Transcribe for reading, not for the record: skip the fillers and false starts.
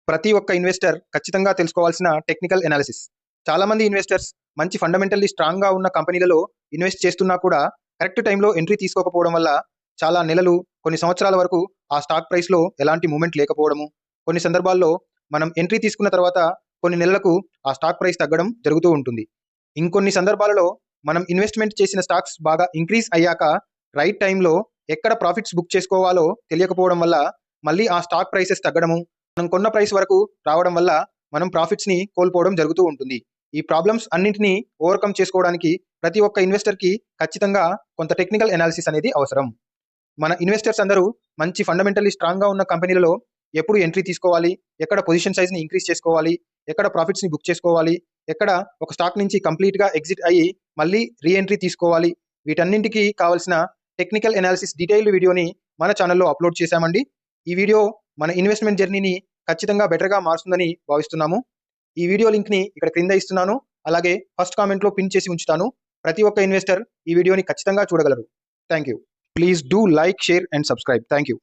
ప్రతి ఒక్క ఇన్వెస్టర్ ఖచ్చితంగా తెలుసుకోవాల్సిన టెక్నికల్ ఎనాలిసిస్. చాలామంది ఇన్వెస్టర్స్ మంచి ఫండమెంటల్లీ స్ట్రాంగ్‌గా ఉన్న కంపెనీలలో ఇన్వెస్ట్ చేస్తున్నా కూడా కరెక్ట్ టైంలో ఎంట్రీ తీసుకోకపోవడం వల్ల చాలా నెలలు, కొన్ని సంవత్సరాల వరకు ఆ స్టాక్ ప్రైస్‌లో ఎలాంటి మూవ్‌మెంట్ లేకపోవడము, కొన్ని సందర్భాల్లో మనం ఎంట్రీ తీసుకున్న తర్వాత కొన్ని నెలలకు ఆ స్టాక్ ప్రైస్ తగ్గడం జరుగుతూ ఉంటుంది. ఇంకొన్ని సందర్భాలలో మనం ఇన్వెస్ట్‌మెంట్ చేసిన స్టాక్స్ బాగా ఇంక్రీజ్ అయ్యాక రైట్ టైంలో ఎక్కడ ప్రాఫిట్స్ బుక్ చేసుకోవాలో తెలియకపోవడం వల్ల మళ్ళీ ఆ స్టాక్ ప్రైసెస్ తగ్గడము, మనం కొన్న ప్రైస్ వరకు రావడం వల్ల మనం ప్రాఫిట్స్‌ని కోల్పోవడం జరుగుతూ ఉంటుంది. ఈ ప్రాబ్లమ్స్ అన్నింటిని ఓవర్‌కమ్ చేసుకోవడానికి ప్రతి ఒక్క ఇన్వెస్టర్‌కి ఖచ్చితంగా కొంత టెక్నికల్ ఎనాలిసిస్ అనేది అవసరం. మన ఇన్వెస్టర్స్ అందరూ మంచి ఫండమెంటల్లీ స్ట్రాంగ్‌గా ఉన్న కంపెనీలలో ఎప్పుడు ఎంట్రీ తీసుకోవాలి, ఎక్కడ పొజిషన్ సైజ్‌ని ఇంక్రీజ్ చేసుకోవాలి, ఎక్కడ ప్రాఫిట్స్‌ని బుక్ చేసుకోవాలి, ఎక్కడ ఒక స్టాక్ నుంచి కంప్లీట్‌గా ఎగ్జిట్ అయ్యి మళ్ళీ రీ ఎంట్రీ తీసుకోవాలి. వీటన్నింటికి కావాల్సిన టెక్నికల్ ఎనాలిసిస్ డీటెయిల్డ్ వీడియోని మన ఛానెల్‌లో అప్‌లోడ్ చేశామండి. ఈ వీడియో మన ఇన్వెస్ట్‌మెంట్ జర్నీని ఖచ్చితంగా బెటర్‌గా మారుస్తుందని భావిస్తున్నాము. ఈ వీడియో లింక్‌ని ఇక్కడ క్రింద ఇస్తున్నాను. అలాగే ఫస్ట్ కామెంట్‌లో పిన్ చేసి ఉంచుతాను. ప్రతి ఒక్క ఇన్వెస్టర్ ఈ వీడియోని ఖచ్చితంగా చూడగలరు. Thank you. Please do like, share and subscribe. Thank you.